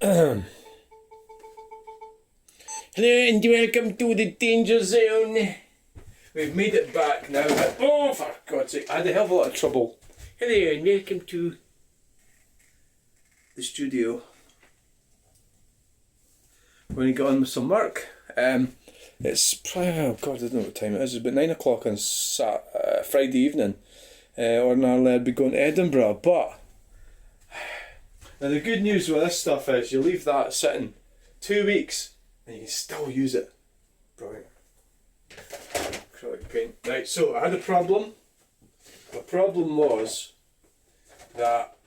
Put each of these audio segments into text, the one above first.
Hello and welcome to the danger zone. We've made it back now. Oh, for God's sake, I had a hell of a lot of trouble. Hello and welcome to the studio. We're going to get on with some work. It's probably, oh God, I don't know what time it is. It's about 9 o'clock on Friday evening. Ordinarily I'd be going to Edinburgh, but now the good news with this stuff is you leave that sitting 2 weeks and you can still use it. Brilliant. Acrylic paint. Right, so I had a problem. The problem was that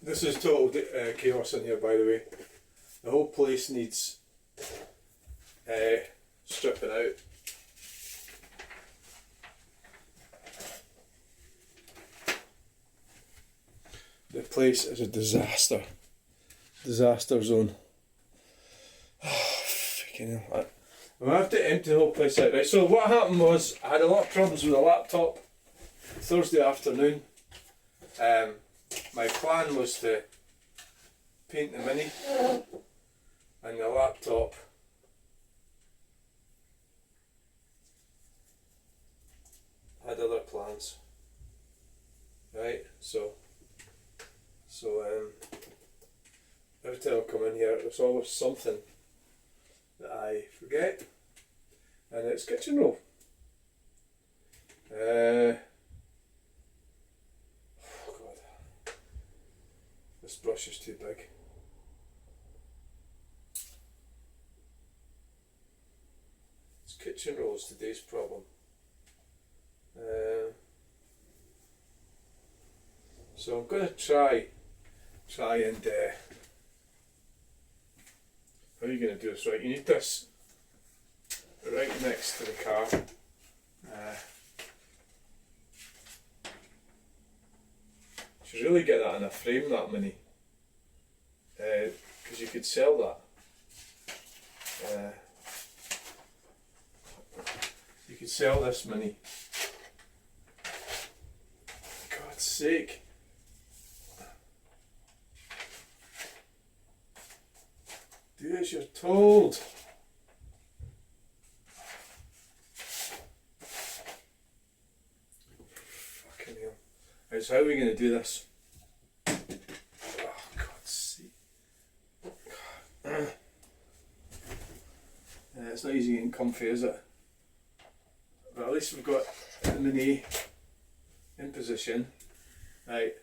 this is total chaos in here, by the way. The whole place needs stripping out. The place is a disaster. Disaster zone. Oh, freaking hell. I'm going to have to empty the whole place out. Right, so what happened was I had a lot of problems with the laptop Thursday afternoon. My plan was to paint the Mini and the laptop had other plans. Right, so every time I come in here there's always something that I forget, and it's kitchen roll. Oh God, this brush is too big. It's kitchen rolls today's problem. So I'm going to try and how are you going to do this? Right, you need this right next to the car. Should really get that in a frame, that Mini, because you could sell that. You could sell this Mini. For God's sake. Do as you're told. Fucking hell. Right, so how are we going to do this? Oh, God's sake. It's not easy getting comfy, is it? But at least we've got the Mini in position. Right.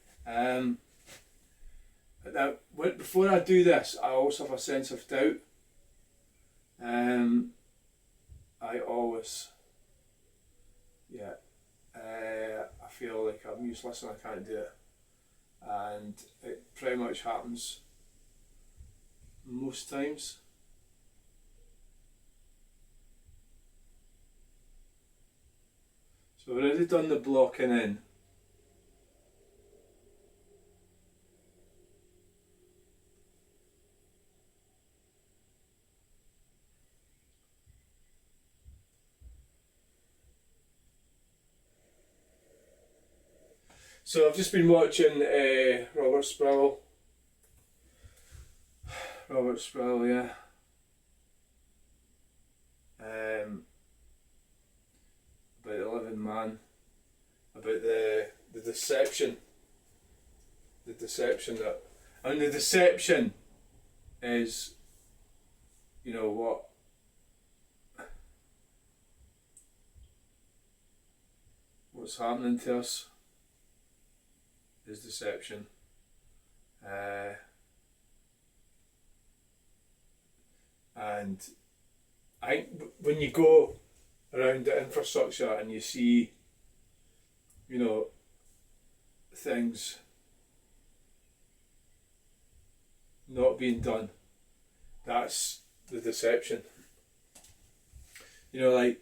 Now, before I do this, I also have a sense of doubt. I always, I feel like I'm useless and I can't do it. And it pretty much happens most times. So I've already done the blocking in. So I've just been watching Robert Sproul. Robert Sproul, yeah. About the living man. About the deception. The deception that... And the deception is, you know, what's happening to us is deception. And I think when you go around the infrastructure and you see, you know, things not being done, that's the deception. You know, like,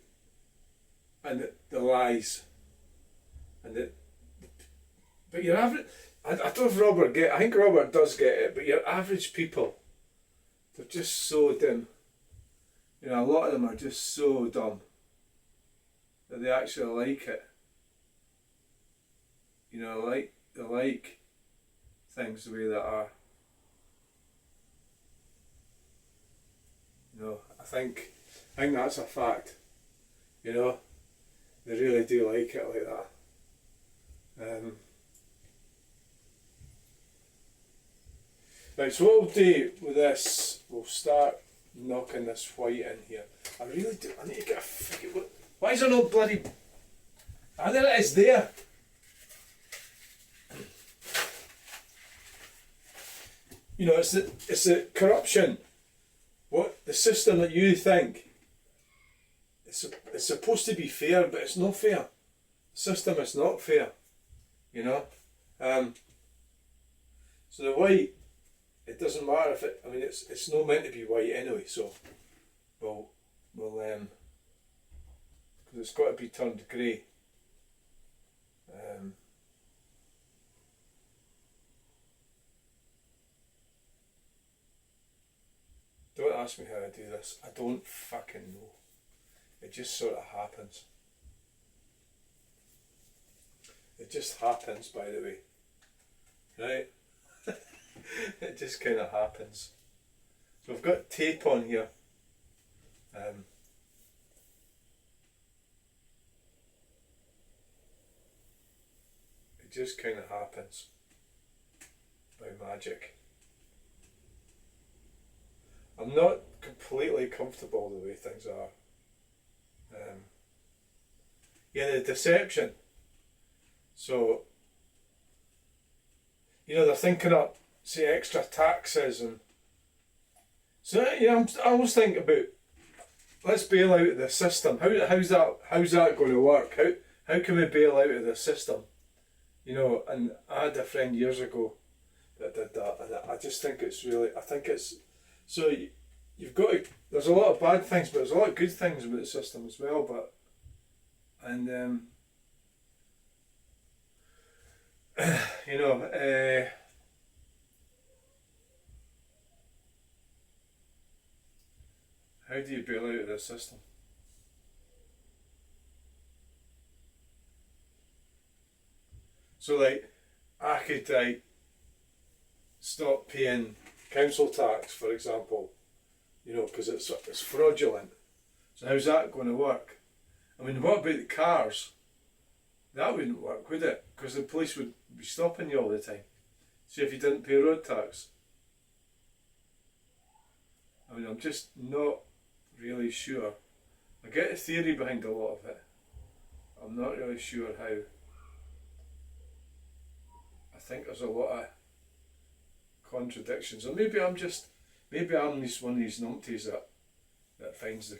and the lies, and but your average, I don't know if Robert I think Robert does get it, but your average people, they're just so dim. You know, a lot of them are just so dumb that they actually like it. You know, like they like things the way they are. You know, I think that's a fact. You know, they really do like it like that. Right, so what we'll do with this, we'll start knocking this white in here. I really do. I need to get a figure. Why is there no bloody? Ah, there it is. There. You know, it's the corruption. What the system that you think it's supposed to be fair, but it's not fair. The system is not fair. You know, so the white. It doesn't matter if it. I mean, it's not meant to be white anyway. So, we'll because it's got to be turned grey. Don't ask me how I do this. I don't fucking know. It just sort of happens. It just happens, by the way. Right? It just kind of happens. So I've got tape on here. It just kind of happens by magic. I'm not completely comfortable the way things are. Yeah, the deception. So, you know, they're thinking up, say, extra taxes and so, you know, I always think about, let's bail out of the system. How's that going to work? How can we bail out of the system? You know, and I had a friend years ago that did that, and I just think it's really, I think it's, so you've got to, there's a lot of bad things, but there's a lot of good things about the system as well, but, and, you know, how do you bail out of this system? So, like, I could stop paying council tax, for example, you know, because it's fraudulent. So how's that going to work? I mean, what about the cars? That wouldn't work, would it? Because the police would be stopping you all the time. See if you didn't pay road tax. I mean, I'm just not really sure. I get the theory behind a lot of it. I'm not really sure how. I think there's a lot of contradictions, or maybe I'm just one of these numpties that finds the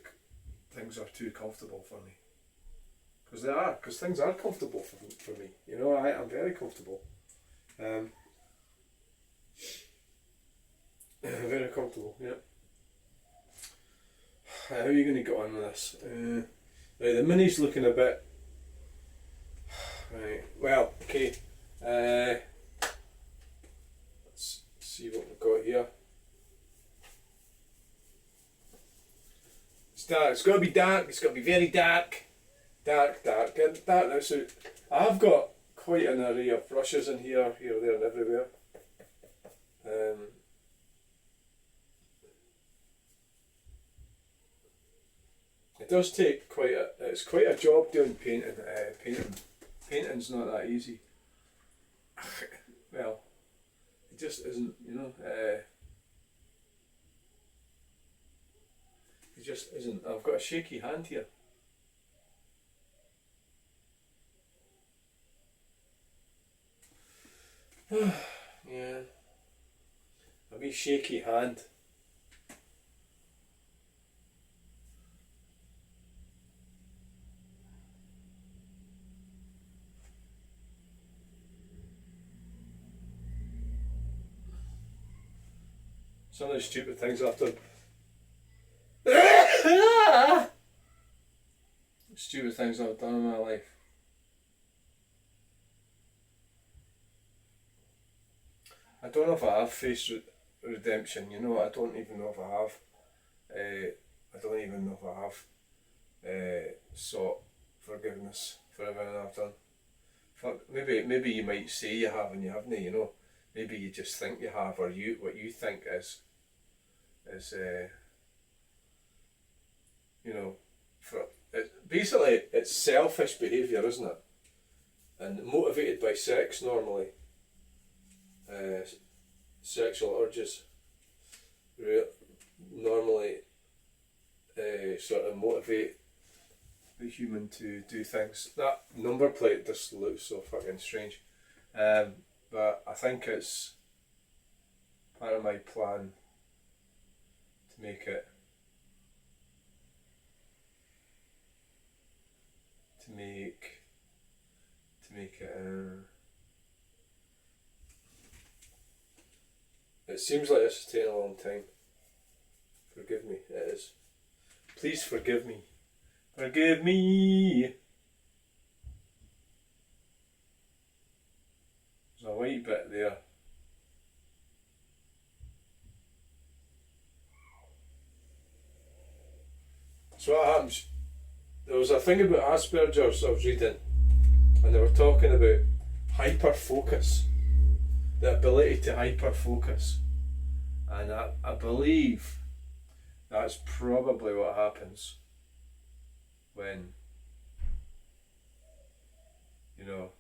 things are too comfortable for me. Because they are, because things are comfortable for me. You know, I'm very comfortable. Very comfortable, yeah. How are you going to get on with this? Right, the mini's looking a bit. Right, well, okay. Let's see what we've got here. It's dark. It's got to be dark. It's got to be very dark. Dark. Get dark now. So I've got quite an array of brushes in here, there, and everywhere. It does take it's quite a job doing painting. Painting's not that easy. Well, it just isn't, you know. It just isn't. I've got a shaky hand here. Yeah. A wee shaky hand. Some of the stupid things I've done. Stupid things I've done in my life. I don't know if I have faced redemption, you know, I don't even know if I have. I don't even know if I have sought forgiveness for everything I've done. fuck, maybe you might say you have and you haven't, you know. Maybe you just think you have, or what you think is you know, basically it's selfish behaviour, isn't it? And motivated by sex normally. Sexual urges normally sort of motivate the human to do things. That number plate just looks so fucking strange. But I think it's part of my plan to make it it seems like this is taking a long time. Forgive me, it is. Please forgive me. Forgive me! There's a white bit there. So what happens? There was a thing about Asperger's I was reading, and they were talking about hyperfocus, the ability to hyperfocus, and I believe that's probably what happens when, you know,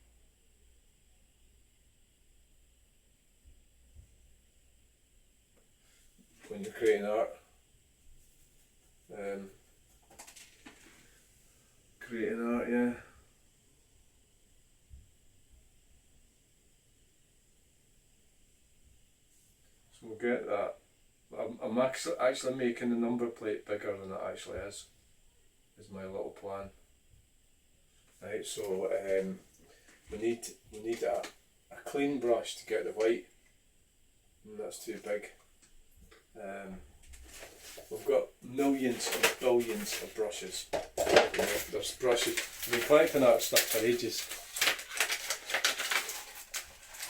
when you're creating art. Creating art, yeah. So we'll get that. I'm actually making the number plate bigger than it actually is my little plan. Right, so we need a clean brush to get the white, and that's too big. We've got millions and billions of brushes. There's brushes. I've been collecting that stuff for ages.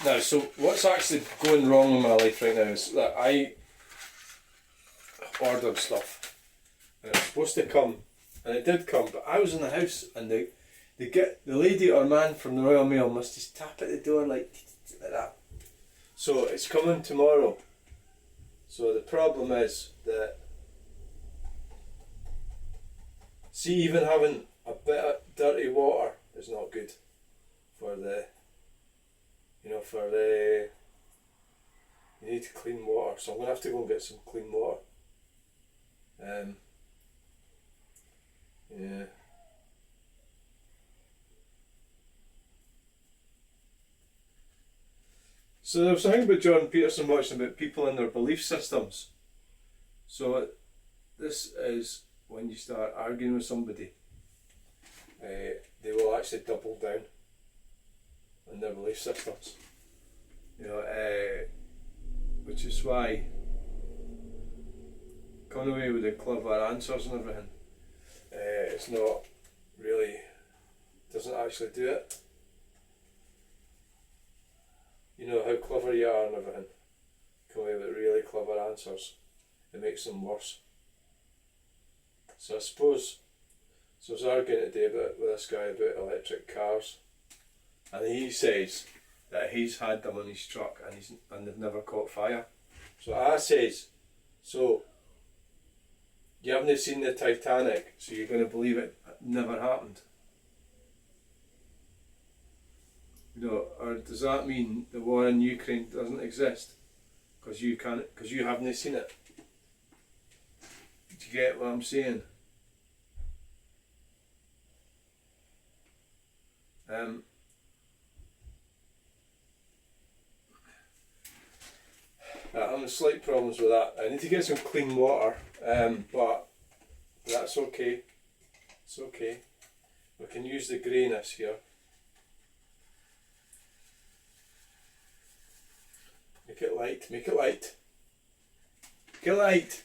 Now, so what's actually going wrong in my life right now is that I ordered stuff and it was supposed to come, and it did come, but I was in the house and the lady or man from the Royal Mail must just tap at the door like that. So it's coming tomorrow. So the problem is that, see, even having a bit of dirty water is not good for the, you need clean water. So I'm going to have to go and get some clean water. Yeah. So there was something about Jordan Peterson watching about people and their belief systems. So this is when you start arguing with somebody, they will actually double down on their belief systems. You know, which is why coming away with the clever answers and everything, it's not really, doesn't actually do it. You know how clever you are and everything, come away with really clever answers, it makes them worse. So I suppose, so I was arguing today with this guy about electric cars, and he says that he's had them on his truck and they've never caught fire. So I says, so you haven't seen the Titanic, so you're going to believe it never happened? You know, or does that mean the war in Ukraine doesn't exist because you haven't seen it? Do you get what I'm saying? I'm having slight problems with that. I need to get some clean water, but that's okay. It's okay. We can use the greyness here. Make it light, make it light. Make it light.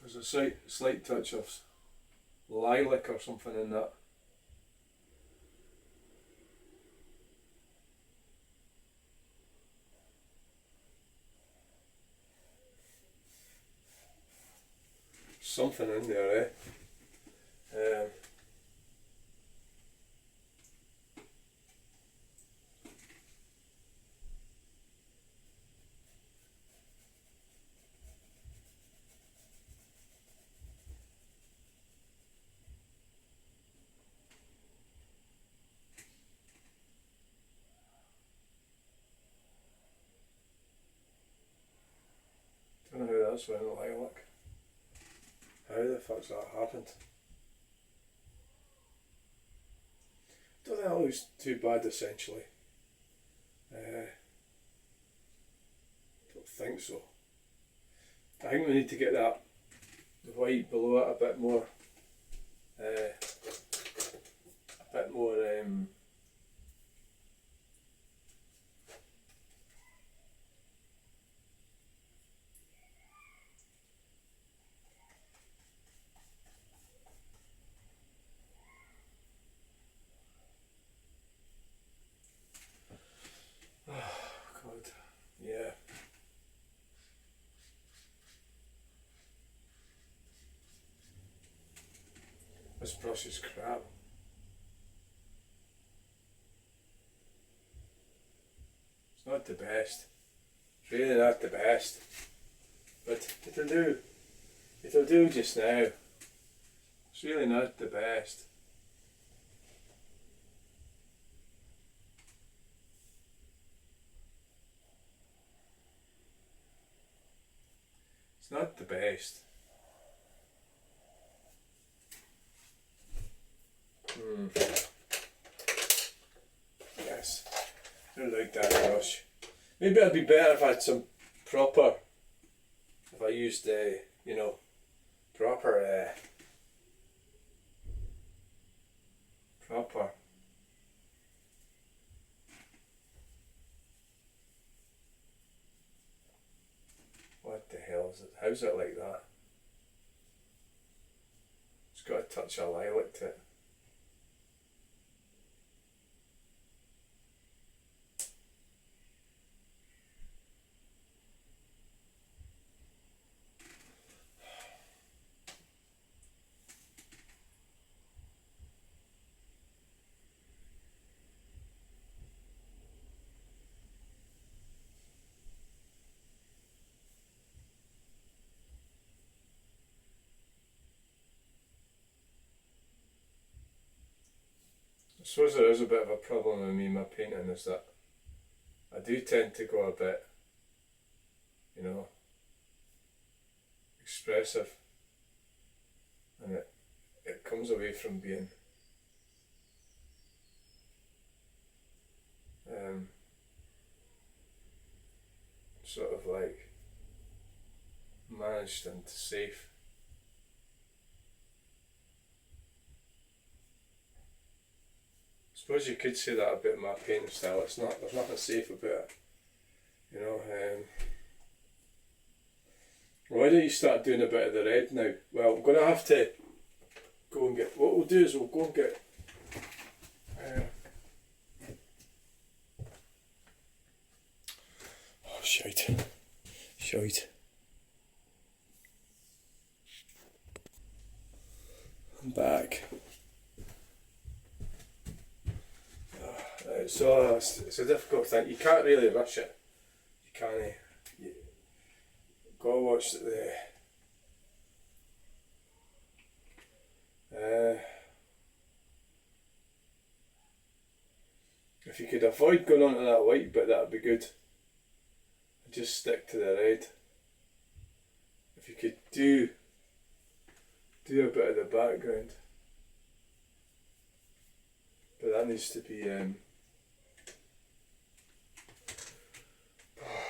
There's a slight touch of lilac or something in that. something in there, eh? Don't know how that's went lilac. How the fuck's that happened? Don't think that looks too bad essentially. Don't think so. I think we need to get that white below it a bit more. God, yeah. This brush is crap. It's not the best. It's really not the best. But it'll do. It'll do just now. It's really not the best. It's not the best. Yes. I don't like that brush. Maybe it'd be better if I had some proper, if I used proper what the hell is it? How's it like that? It's got a touch of lilac to it. I suppose there is a bit of a problem with me in my painting is that I do tend to go a bit, expressive, and it comes away from being sort of like managed and safe. I suppose you could say that about my painting style. There's nothing safe about it. Why don't you start doing a bit of the red now? Well, I'm going to have to go and get, what we'll do is we'll go and get shite. I'm back. So it's a difficult thing. You can't really rush it. You can't. You gotta watch the. If you could avoid going on to that white bit, that'd be good. Just stick to the red. If you could do a bit of the background, but that needs to be.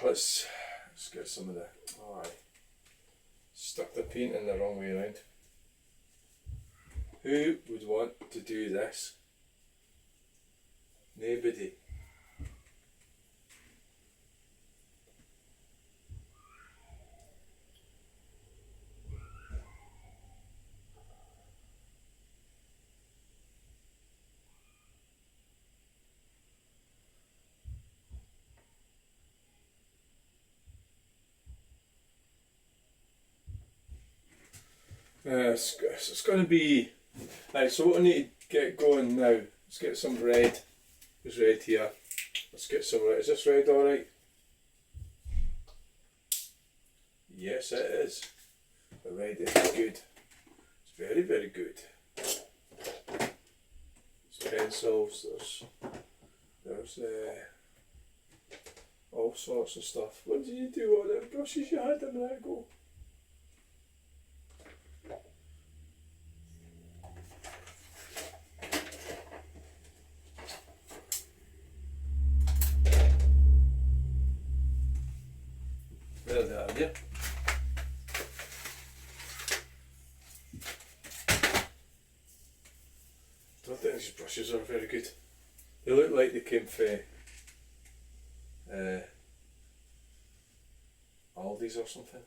Let's get some of the. Oh, I stuck the painting the wrong way around. Who would want to do this? Nobody. It's going to be... Right, so what I need to get going now, let's get some red. There's red here. Let's get some red. Is this red alright? Yes, it is. The red is good. It's very, very good. There's pencils, there's all sorts of stuff. What did you do with the brushes you had a minute ago? There they are, yeah. I don't think these brushes are very good. They look like they came from Aldi's or something.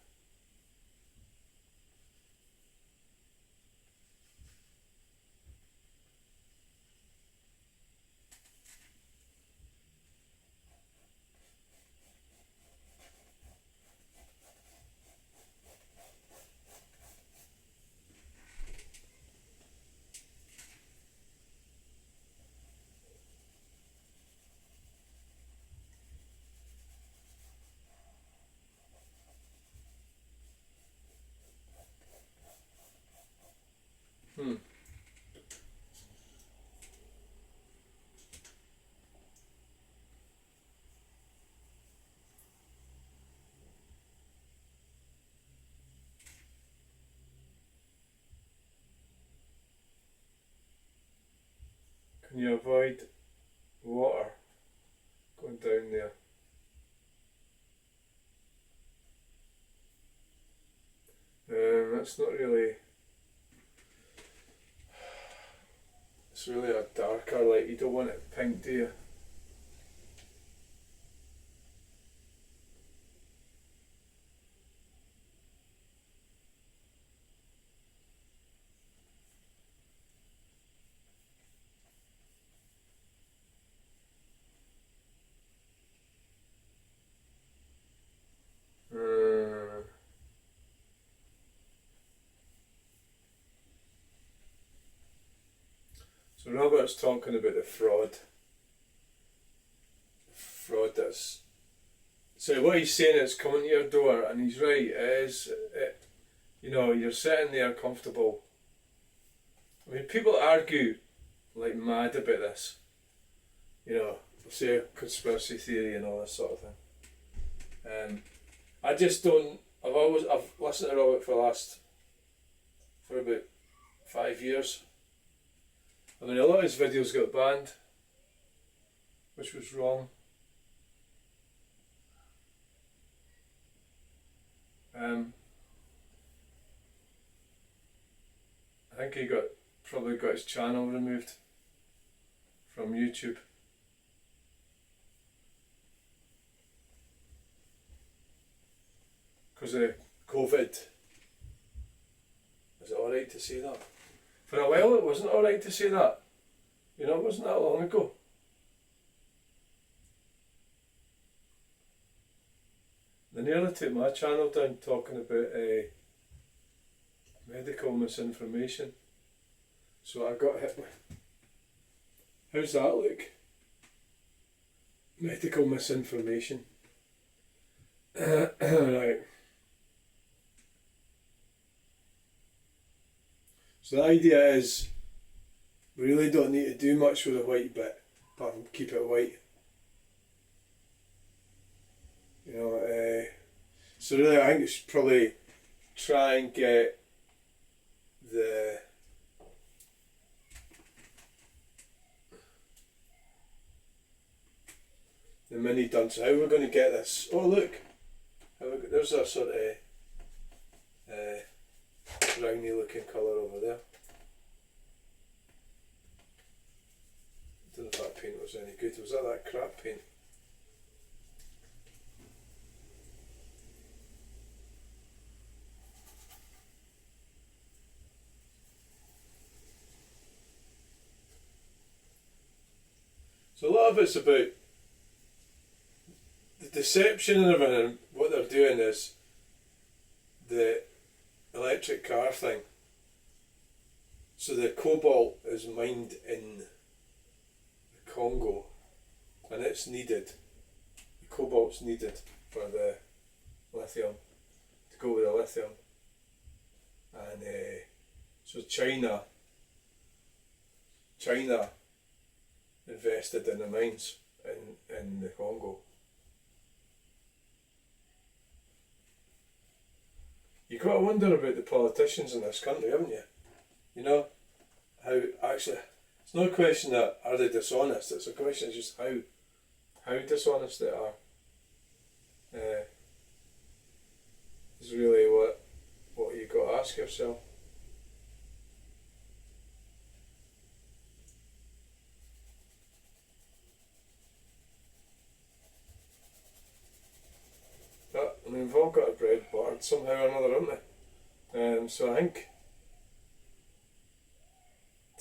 Can you avoid water going down there? That's not really... It's really a darker light. You don't want it pink, do you? So Robert's talking about the fraud. Fraud that's... So what he's saying is coming to your door, and he's right, it is, you know, you're sitting there comfortable. I mean, people argue like mad about this. You know, they'll say conspiracy theory and all this sort of thing. I just don't, I've listened to Robert for about 5 years. I mean, a lot of his videos got banned, which was wrong. I think he probably got his channel removed from YouTube. Because of COVID. Is it alright to say that? For a while it wasn't alright to say that. You know, it wasn't that long ago. They nearly took my channel down talking about medical misinformation. So I got hit with... How's that look? Medical misinformation. Right. So the idea is, we really don't need to do much with the white bit, apart from keep it white. You know, so really I think we should probably try and get the mini done. So how are we going to get this? Oh look, there's a sort of browny looking colour over there. I don't know if that paint was any good. Was that crap paint? So a lot of it's about the deception and everything. What they're doing is the electric car thing. So the cobalt is mined in the Congo, and it's needed. The cobalt's needed for the lithium, to go with the lithium. And so China invested in the mines in the Congo. You've got to wonder about the politicians in this country, haven't you? You know, how actually, it's not a question that are they dishonest, it's a question of just how dishonest they are. Is really what you've got to ask yourself. But, I mean, we've all got a bread buttered somehow or another, haven't we? So I think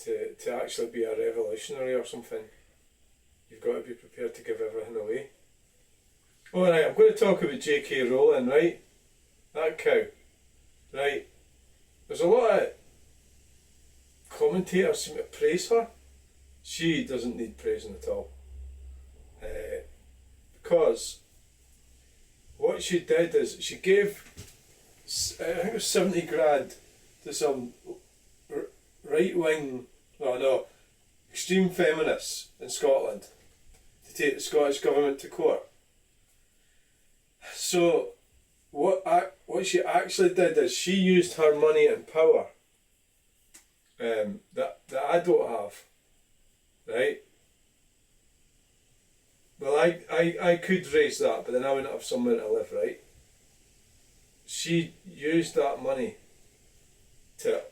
to actually be a revolutionary or something, you've got to be prepared to give everything away. Oh, right, I'm going to talk about J.K. Rowling, right? That cow. Right. There's a lot of commentators seem to praise her. She doesn't need praising at all. Because what she did is she gave, I think it was 70 grand to some right-wing, extreme feminists in Scotland to take the Scottish Government to court. So what she actually did is she used her money and power that I don't have, right? Well, I could raise that, but then I wouldn't have somewhere to live, right? She used that money to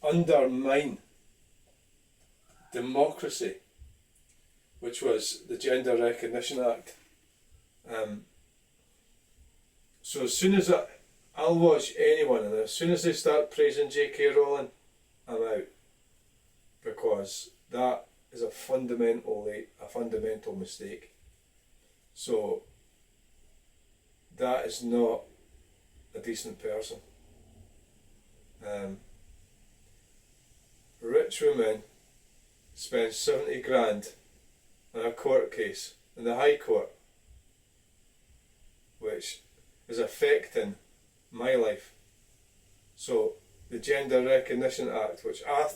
undermine democracy, which was the Gender Recognition Act. So as soon as I'll watch anyone, and as soon as they start praising J.K. Rowling, I'm out, because that is a fundamental mistake. So that is not a decent person. Rich woman spends 70 grand on a court case in the High Court, which is affecting my life. So the Gender Recognition Act, which I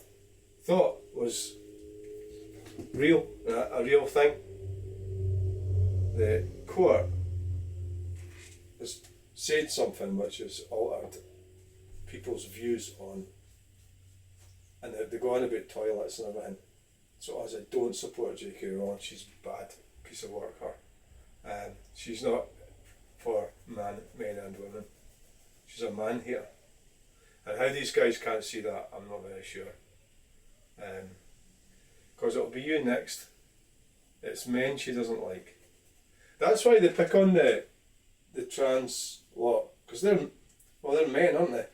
thought was real, a real thing, the court has said something which has altered people's views on, and they go on about toilets and everything. So as I don't support J.K. Rowling, she's a bad piece of work, her. She's not for men and women. She's a man hater. And how these guys can't see that, I'm not very sure. Because it'll be you next. It's men she doesn't like. That's why they pick on the trans lot, because they're men, aren't they?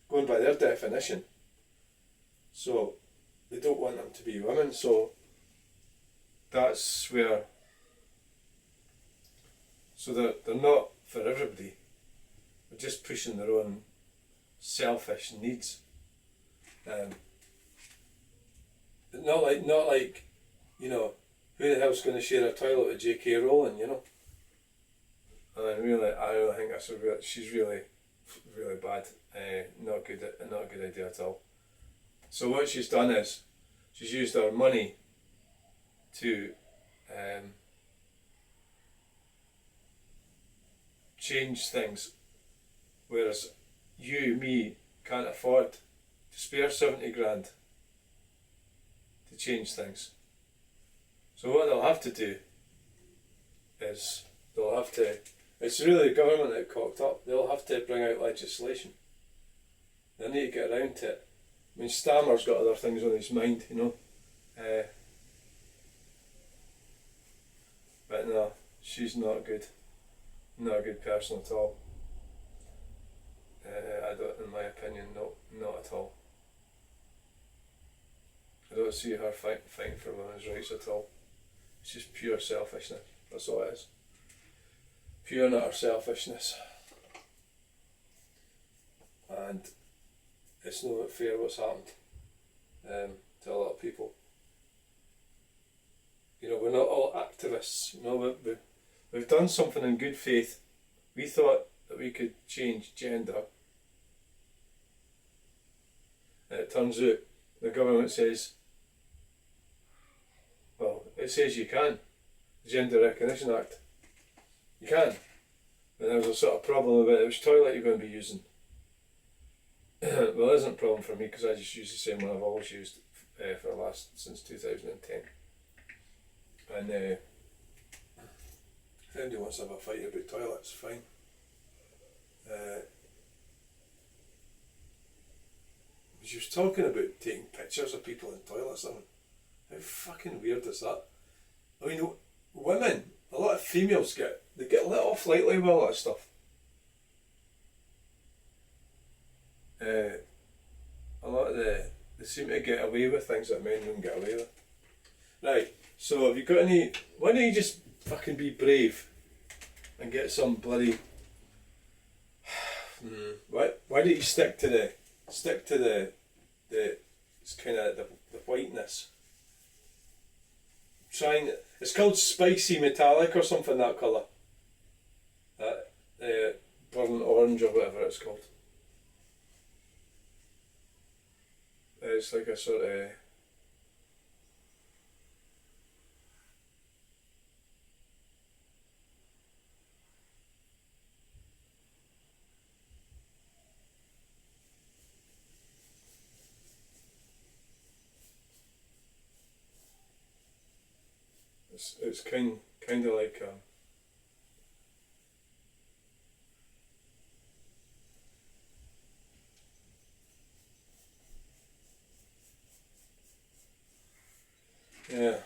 Going by their definition. So they don't want them to be women, so that's where. So they're not for everybody. They're just pushing their own selfish needs. Not like, who the hell's going to share a toilet with J.K. Rowling, And really, I really think she's really, really bad. Not a good idea at all. So what she's done is, she's used her money to change things, whereas me can't afford to spare 70 grand to change things. So what they'll have to do is it's really the government that cocked up. They'll have to bring out legislation. They need to get around to it. I mean, Stammer's got other things on his mind, but no, she's not good. Not a good person at all. I don't, in my opinion, not at all. I don't see her fighting for women's rights at all. It's just pure selfishness. That's all it is. Pure and utter selfishness. And it's not fair what's happened. to a lot of people. You know, we're not all activists. You know, we've done something in good faith. We thought that we could change gender. And it turns out the government says, well, it says you can. The Gender Recognition Act. You can. But there was a sort of problem about which toilet you're going to be using. Well, it isn't a problem for me because I just use the same one I've always used since 2010. And if anybody wants to have a fight about toilets, fine. She was talking about taking pictures of people in toilets. I mean, how fucking weird is that? I mean, women, a lot of females get let off lightly with a lot of stuff. A lot of they seem to get away with things that men don't get away with. Right, so have you got any? Why don't you just fucking be brave and get some bloody? Why don't you stick to the it's kind of the whiteness. It's called spicy metallic or something, that colour. That burnt orange or whatever it's called. It's like a sort of it's kind of like yeah.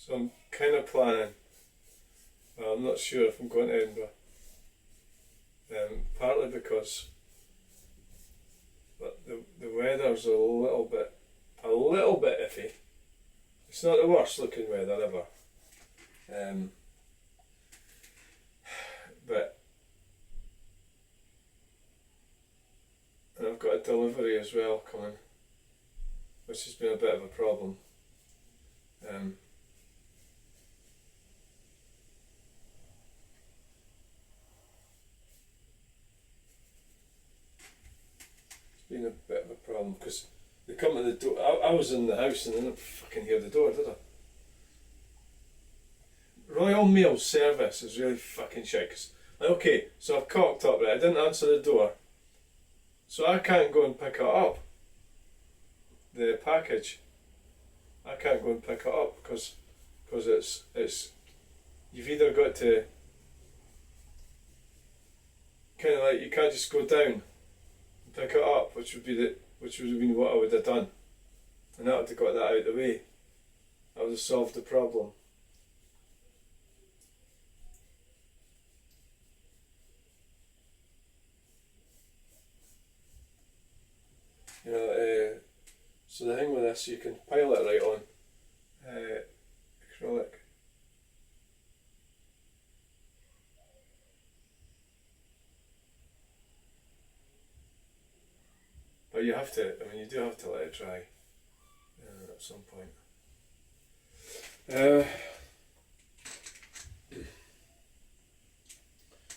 So I'm kind of planning. Well, I'm not sure if I'm going to Edinburgh. Partly because the weather's a little bit iffy. It's not the worst looking weather ever. But and I've got a delivery as well coming, which has been a bit of a problem. Been a bit of a problem because they come to the door. I was in the house and they didn't fucking hear the door, did I? Royal Mail service is really fucking shit. Okay, so I've cocked up, right? I didn't answer the door, so I can't go and pick it up. The package, I can't go and pick it up because it's you've either got to kind of like you can't just go down. Pick it up, which would have been what I would have done, and that would have got that out of the way. That would have solved the problem. You know, so the thing with this, you can pile it right on acrylic. But you have to, you do have to let it dry at some point.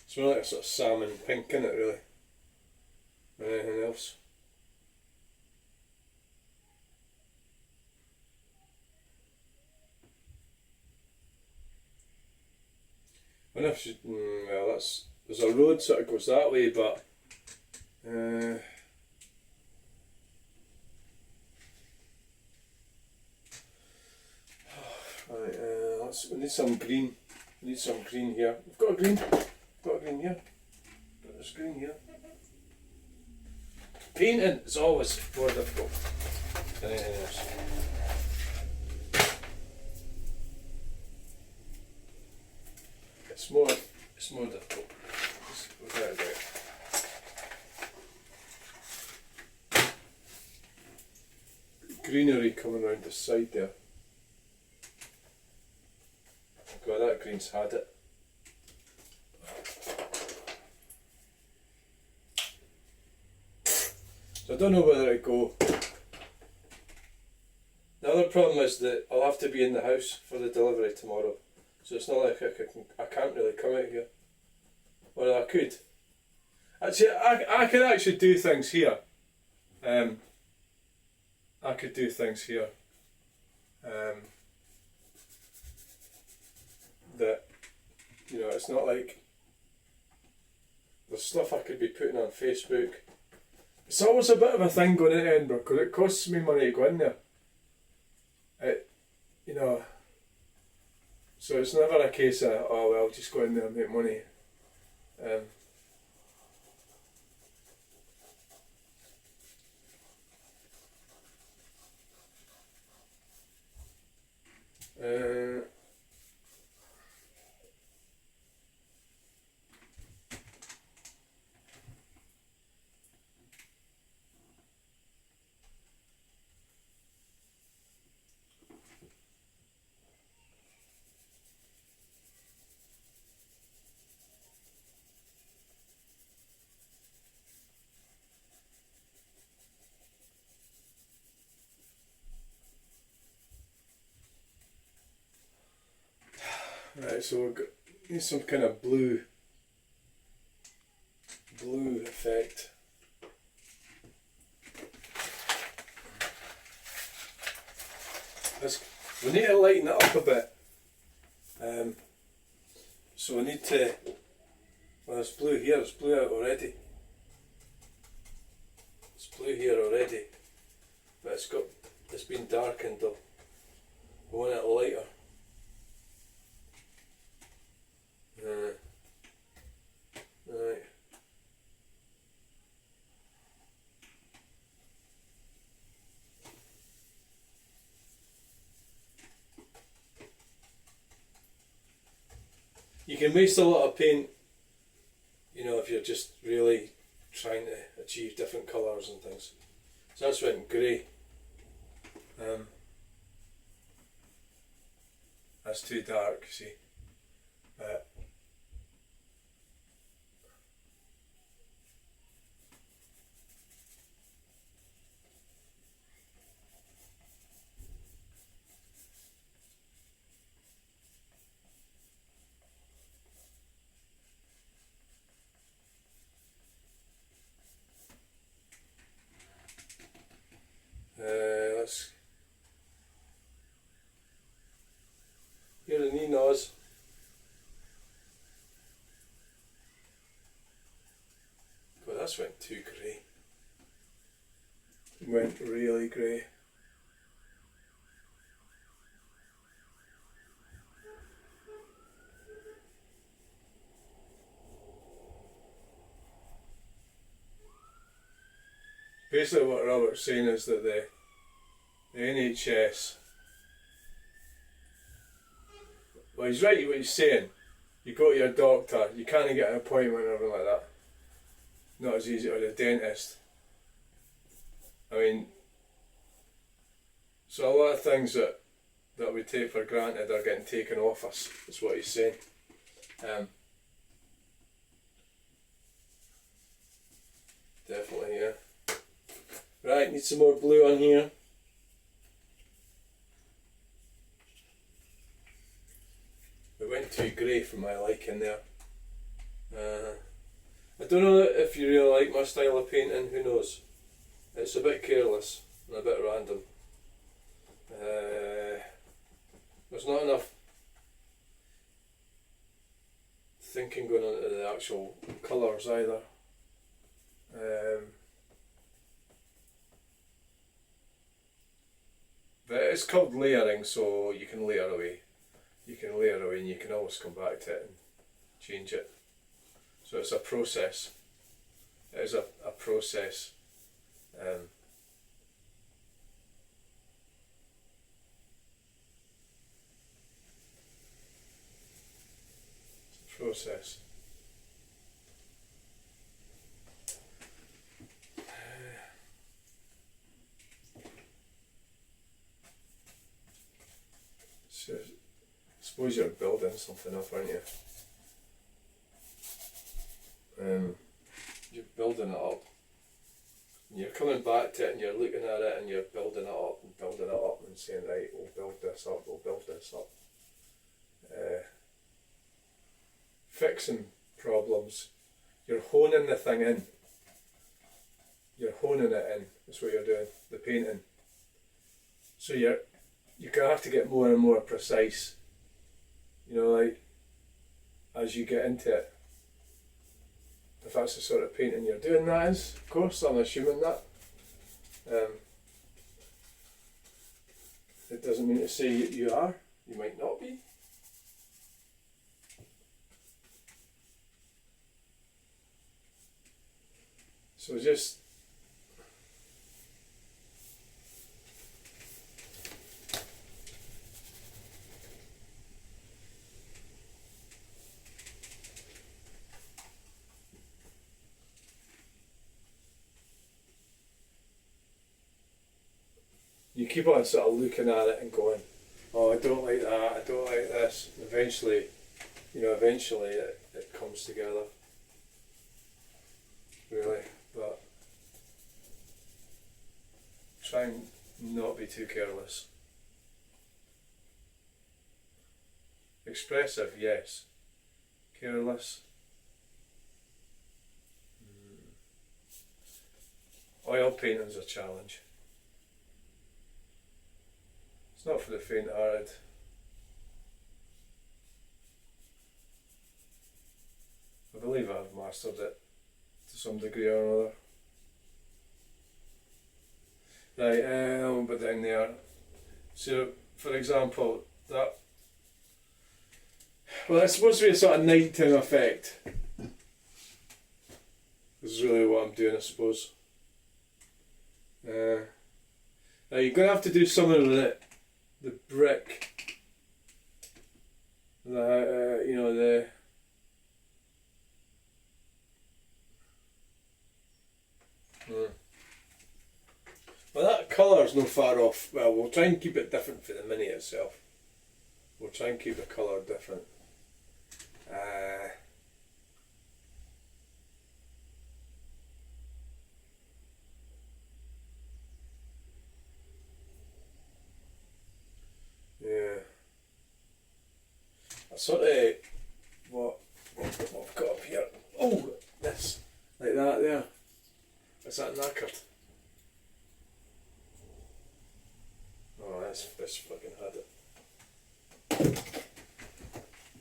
It's more like a sort of salmon pink in it, really, than anything else. I wonder if well, there's a road sort of goes that way, but right, we need some green. We need some green here. We've got a green. Got a green here. There's green here. Painting is always more difficult than anything else. It's more difficult. Without a doubt. Greenery coming around the side there. God, that green's had it. So I don't know whether I go. The other problem is that I'll have to be in the house for the delivery tomorrow. So it's not like I can't really come out here. Well, I could. Actually, I could actually do things here. I could do things here. That, you know, it's not like there's stuff I could be putting on Facebook. It's always a bit of a thing going into Edinburgh because it costs me money to go in there. You know, so it's never a case of, oh well, just go in there and make money. Right, so we've got need some kind of blue effect. We need to lighten it up a bit. So we need to. Well, there's blue here. There's blue out already. It's blue here already, but it's been darkened though. We want it lighter. Right. You can waste a lot of paint, you know, if you're just really trying to achieve different colours and things. So that's went grey. That's too dark, you see. Here the knee nose. God, that's went too grey. Went really grey. Basically what Robert's saying is that the NHS, well, he's right what he's saying. You go to your doctor, you can't get an appointment or anything like that. Not as easy, or the dentist. I mean, so a lot of things that we take for granted are getting taken off us, is what he's saying. Definitely, yeah. Right, need some more blue on here. We went too grey for my liking there. I don't know if you really like my style of painting, who knows. It's a bit careless and a bit random. There's not enough thinking going on to the actual colours either. But it's called layering, so you can layer away. You can layer away and you can always come back to it and change it. So it's a process. It is a process. Process. So, I suppose you're building something up, aren't you? You're building it up. And you're coming back to it and you're looking at it and you're building it up and saying, right, we'll build this up, we'll build this up. Fixing problems. You're honing the thing in. You're honing it in. That's what you're doing. The painting. So you're gonna have to get more and more precise. You know, like as you get into it. If that's the sort of painting you're doing, that is. Of course, I'm assuming that. It doesn't mean to say you are. You might not be. So just you keep on sort of looking at it and going, oh, I don't like that, I don't like this. And eventually it comes together. Really. But try and not be too careless. Expressive, yes. Careless. Oil painting's a challenge. It's not for the faint-hearted. I believe I've mastered it to some degree or another. Right, I'll put down there. So, for example, that. Well, it's supposed to be a sort of nighttime effect. This is really what I'm doing, I suppose. Now you're going to have to do something with it. The brick. The. Well, that colour's no far off. Well, we'll try and keep it different for the Mini itself. We'll try and keep the colour different. Yeah. I sort of what I've got up here. Oh, this like that there. Is that knackered? Oh, this fucking had it.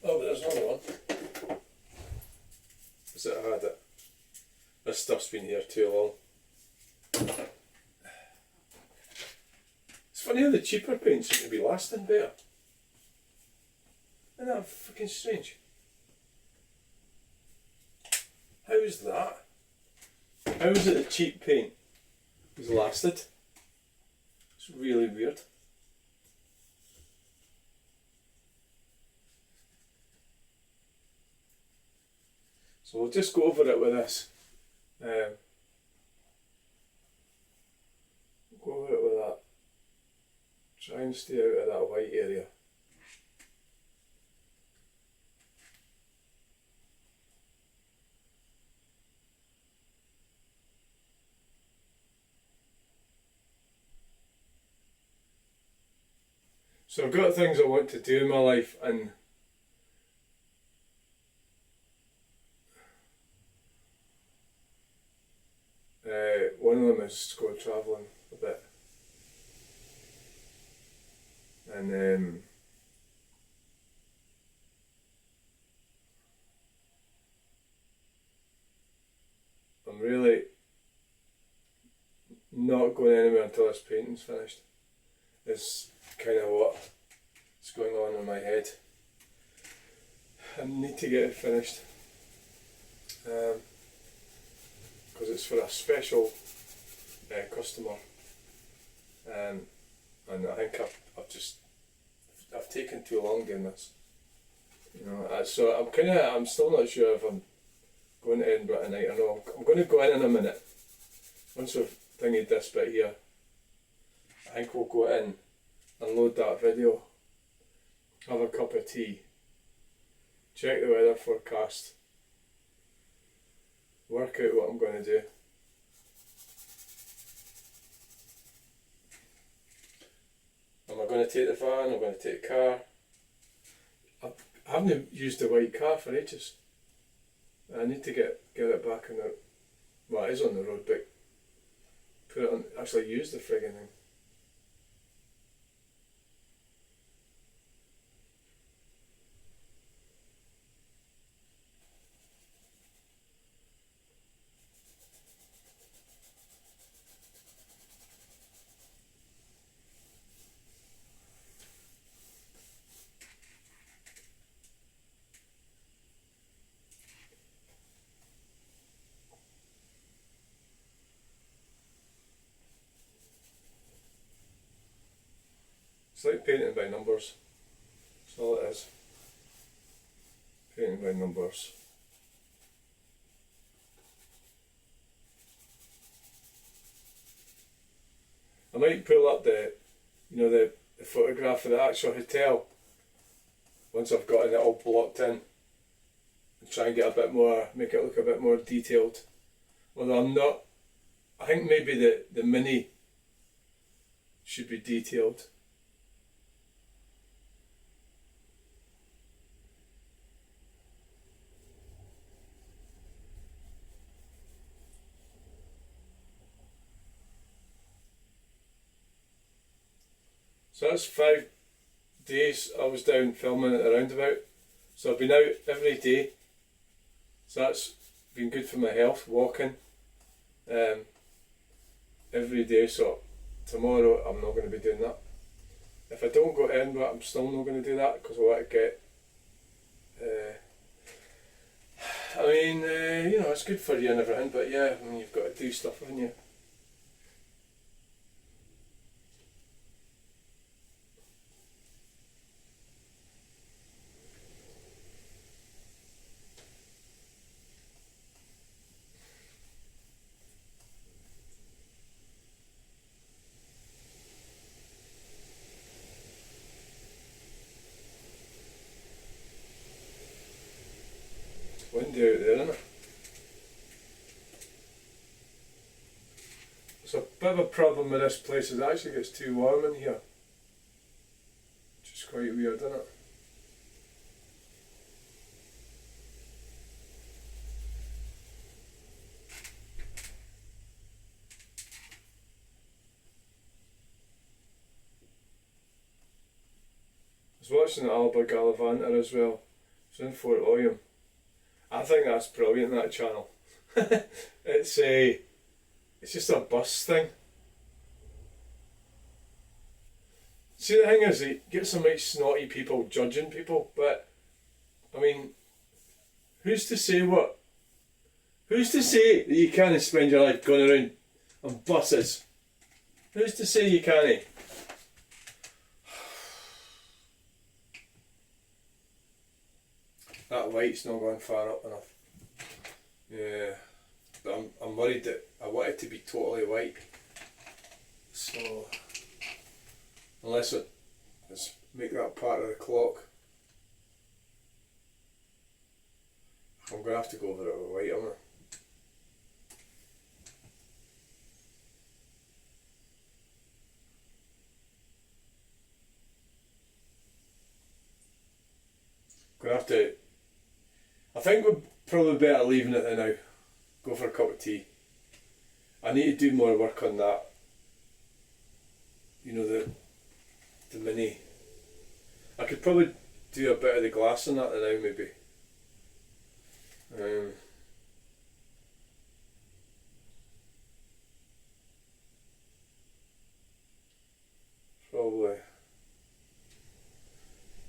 Oh, but there's another one. Is it had it? This stuff's been here too long. It's funny how the cheaper paints seem to be lasting better. Isn't that fucking strange? How's that? How is it the cheap paint has lasted? It's really weird. So we'll just go over it with this. Go over it with that. Try and stay out of that white area. So I've got things I want to do in my life, and one of them is to go travelling a bit. And going anywhere until this painting's finished. Is kind of what's going on in my head. I need to get it finished. Because it's for a special customer. And I think I've taken too long doing this. You know, so I'm still not sure if I'm going to Edinburgh tonight or not. I'm going to go in a minute. Once we've thingied this bit here, I think we'll go in and load that video, have a cup of tea, check the weather forecast, work out what I'm going to do. Am I going to take the van? Am I going to take the car? I haven't used the white car for ages. I need to get it back on the... Well, it is on the road, but put it on... Actually use the friggin' thing. It's like painting by numbers. That's all it is. Painting by numbers. I might pull up the photograph of the actual hotel once I've gotten it all blocked in and try and get a bit more, make it look a bit more detailed. Although I'm not, I think maybe the mini should be detailed. So that's 5 days I was down filming at the roundabout. So I've been out every day. So that's been good for my health, walking every day. So tomorrow I'm not going to be doing that. If I don't go to Edinburgh, I'm still not going to do that because I want to get... it's good for you and everything, but yeah, you've got to do stuff, haven't you? Windy out there, isn't it? It's a bit of a problem with this place, it actually gets too warm in here. Which is quite weird, isn't it? I was watching the Alba Galavanta as well. It's in Fort William. I think that's brilliant, that channel. It's just a bus thing. See, the thing is, they get some like snotty people judging people, but I mean, who's to say that you can't spend your life going around on buses? Who's to say you can't? That light's not going far up enough. Yeah, but I'm worried that I want it to be totally white. So, unless let's make that part of the clock. I'm going to have to go over it with white, aren't I? Going to have to... I think we're probably better leaving it there now. Go for a cup of tea. I need to do more work on that. You know, the mini. I could probably do a bit of the glass on that now, maybe.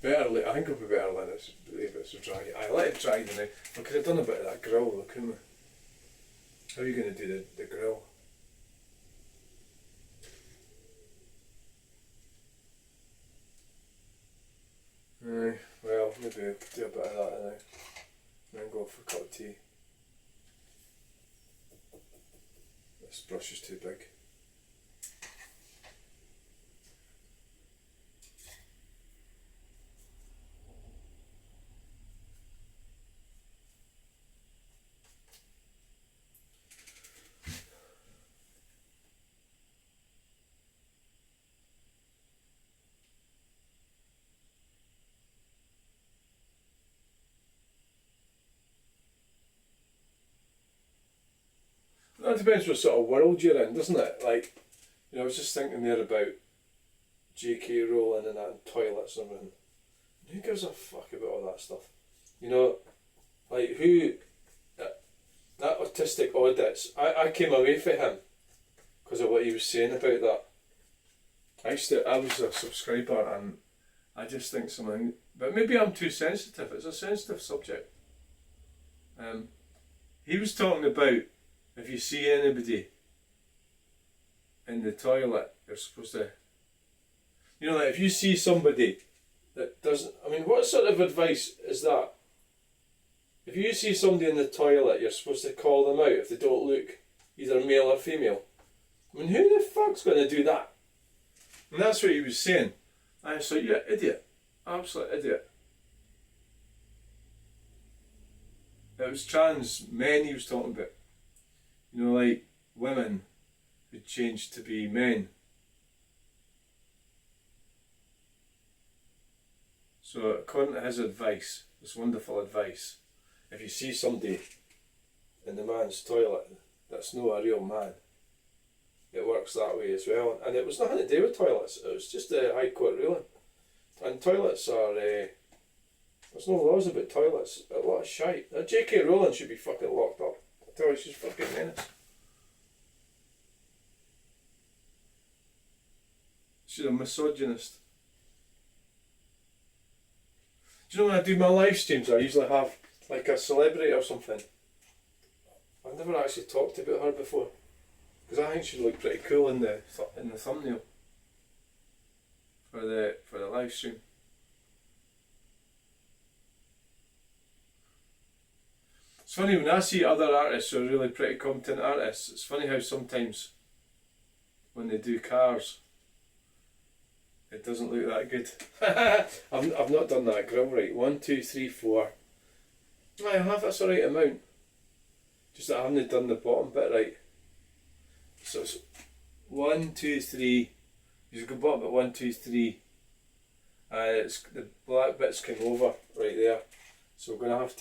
I think it'll be better letting it leave it so dry. I let it dry the night because I've done a bit of that grill though, couldn't we? How are you going to do the grill? Well, maybe do a bit of that now. And then go for a cup of tea. This brush is too big. That depends what sort of world you're in, doesn't it? Like, I was just thinking there about J.K. Rowling and that, and toilets and everything. Who gives a fuck about all that stuff? Like who, that autistic audits, I came away from him because of what he was saying about that. I was a subscriber and I just think something, but maybe I'm too sensitive. It's a sensitive subject. He was talking about if you see anybody in the toilet, you're supposed to, like if you see somebody that doesn't, what sort of advice is that? If you see somebody in the toilet, you're supposed to call them out if they don't look either male or female. Who the fuck's going to do that? And that's what he was saying. I was like, yeah, idiot. Absolute idiot. It was trans men he was talking about. Like women who changed to be men. So according to his advice, this wonderful advice, if you see somebody in the man's toilet that's not a real man, it works that way as well. And it was nothing to do with toilets, it was just a High Court ruling. And toilets are, there's no laws about toilets, a lot of shite. Now J.K. Rowling should be fucking locked up. I tell you, she's fucking menace. She's a misogynist. Do you know when I do my live streams, I usually have like a celebrity or something. I've never actually talked about her before because I think she'd look pretty cool in the thumbnail for the live stream. It's funny when I see other artists who are really pretty competent artists. It's funny how sometimes when they do cars, it doesn't look that good. I've not done that grill right. 1, 2, 3, 4. I have, that's the right amount. Just that I haven't done the bottom bit right. So it's 1, 2, 3. You go bottom at 1, 2, 3. It's the black bits came over right there. So we're gonna have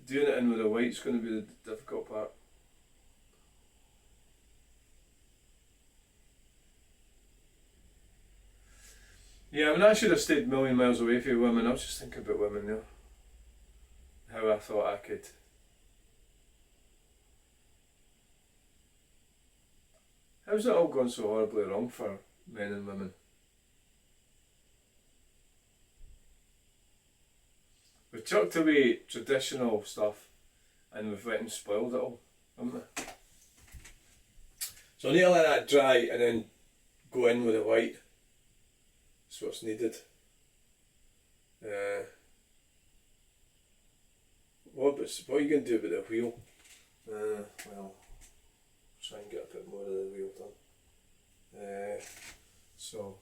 doing it in with the white's gonna be the difficult part. Yeah, I should have stayed a million miles away from women. I was just thinking about women there. How I thought I could. How's it all gone so horribly wrong for men and women? We've chucked away traditional stuff and we've went and spoiled it all, haven't we? So I need to let that dry and then go in with the white. That's what's needed. What are you going to do about the wheel? Well, try and get a bit more of the wheel done. So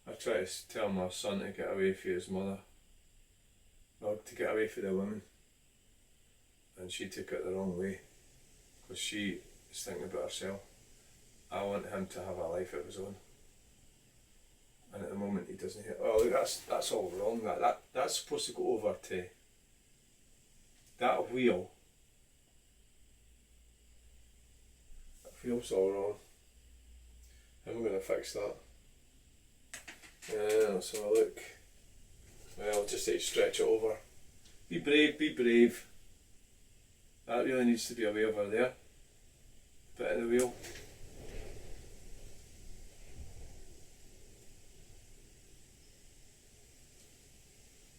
I try to tell my son to get away from his mother, or to get away from the woman, and she took it the wrong way because she is thinking about herself. I want him to have a life of his own, and at the moment he doesn't hear. Oh, look, that's all wrong. That's supposed to go over to that wheel's all wrong. I'm going to fix that. Let's have a look. Well, just need to stretch it over. Be brave, be brave. That really needs to be away over there. Bit of the wheel.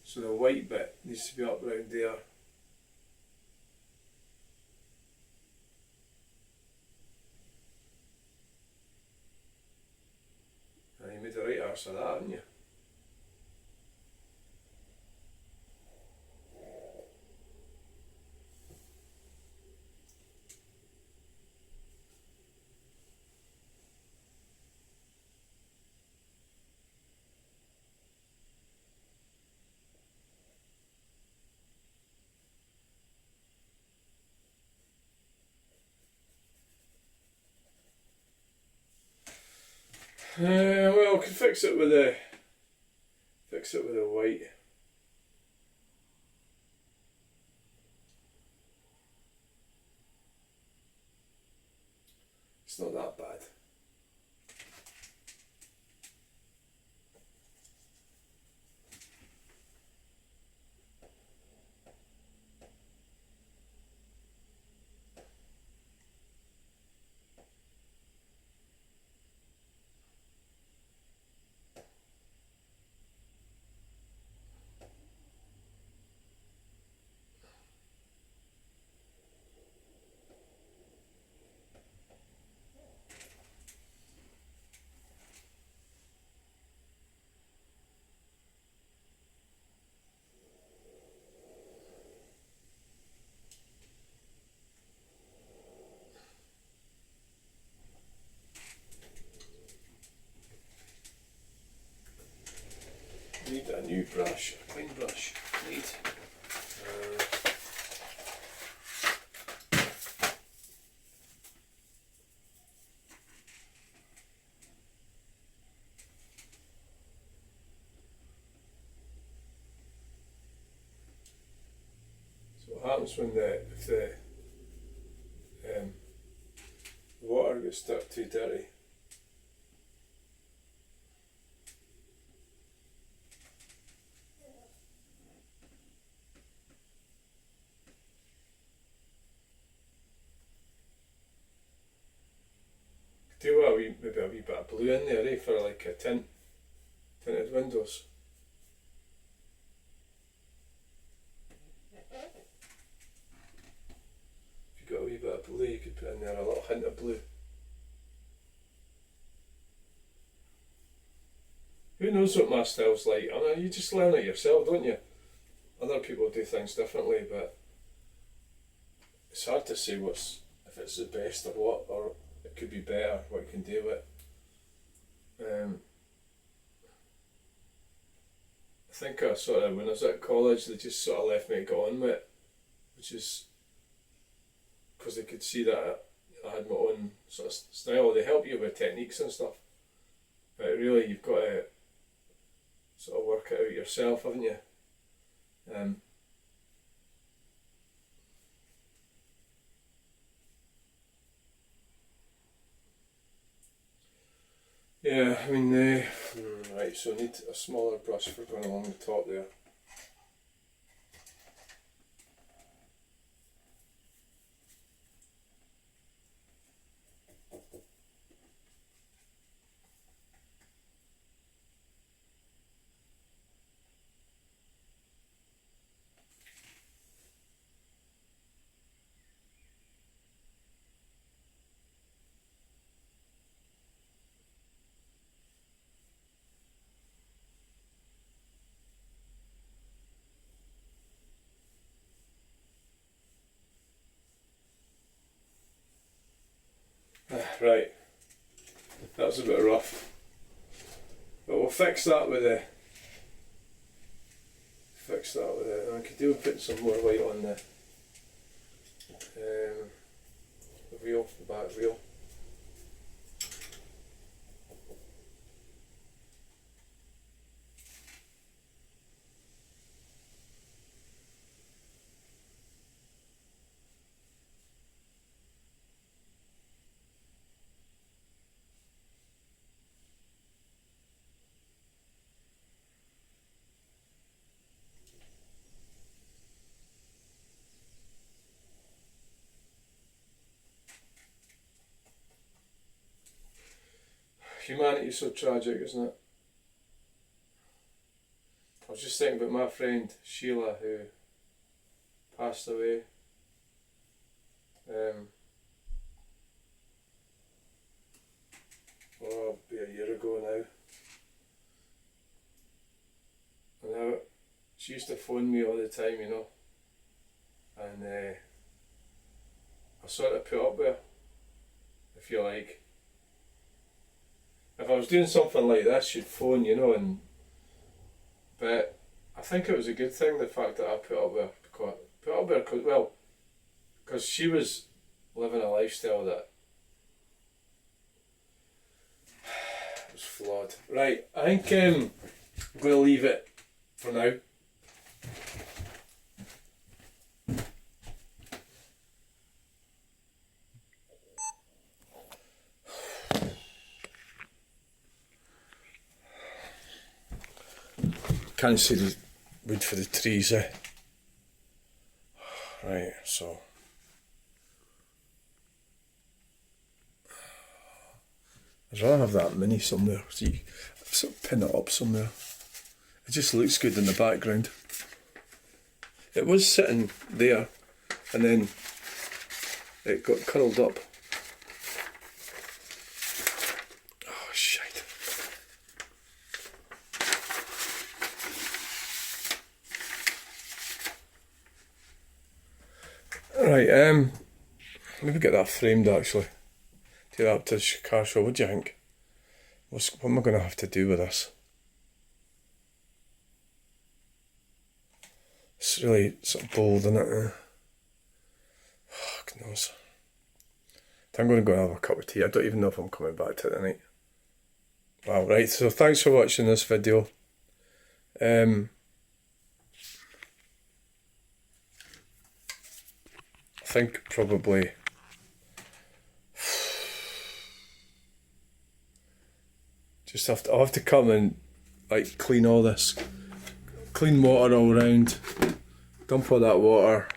So the white bit needs to be up around there. And you made the right arse of that, haven't you? Well, I can fix it with the white. It's not that bad. Need a new brush, a clean brush. Need. So what happens when if the water gets stuck too dirty? Do maybe a wee bit of blue in there, for like a tinted windows. If you got a wee bit of blue, you could put in there a little hint of blue. Who knows what my style's like? I mean, you just learn it yourself, don't you? Other people do things differently, but it's hard to say if it's the best or what, or it could be better, what you can do with it. I think when I was at college, they just sort of left me to go on with it, which is because they could see that I had my own sort of style. They help you with techniques and stuff, but really you've got to sort of work it out yourself, haven't you? Yeah, I mean, right, so I need a smaller brush for going along the top there. Right, that was a bit rough, but we'll fix that with the. I could do with putting some more white on the wheel, the back wheel. Humanity's so tragic, isn't it? I was just thinking about my friend Sheila who passed away. Be a year ago now. And now, she used to phone me all the time, you know. And I sort of put up with her, if you like. If I was doing something like this, she'd phone, you know, but I think it was a good thing, the fact that I put up with her, because she was living a lifestyle that was flawed. Right, I think I'm going to leave it for now. Can't see the wood for the trees, eh? Right, so I'd rather have that mini somewhere. See, sort of pin it up somewhere. It just looks good in the background. It was sitting there, and then it got curled up. Oh shit! Right, maybe get that framed actually. Take that up to the car show. What do you think? What am I going to have to do with this? It's really sort of bold, isn't it? Fuck knows. I'm going to go and have a cup of tea. I don't even know if I'm coming back to it tonight. Wow, right, so thanks for watching this video. I think probably I'll have to come and like clean all this, clean water all around, dump all that water.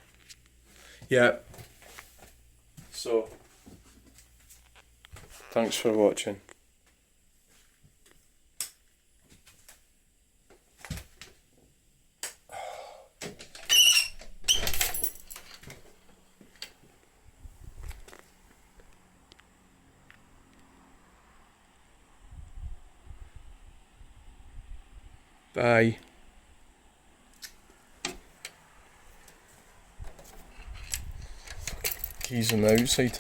Yeah. So, thanks for watching. Bye. Keys on the outside.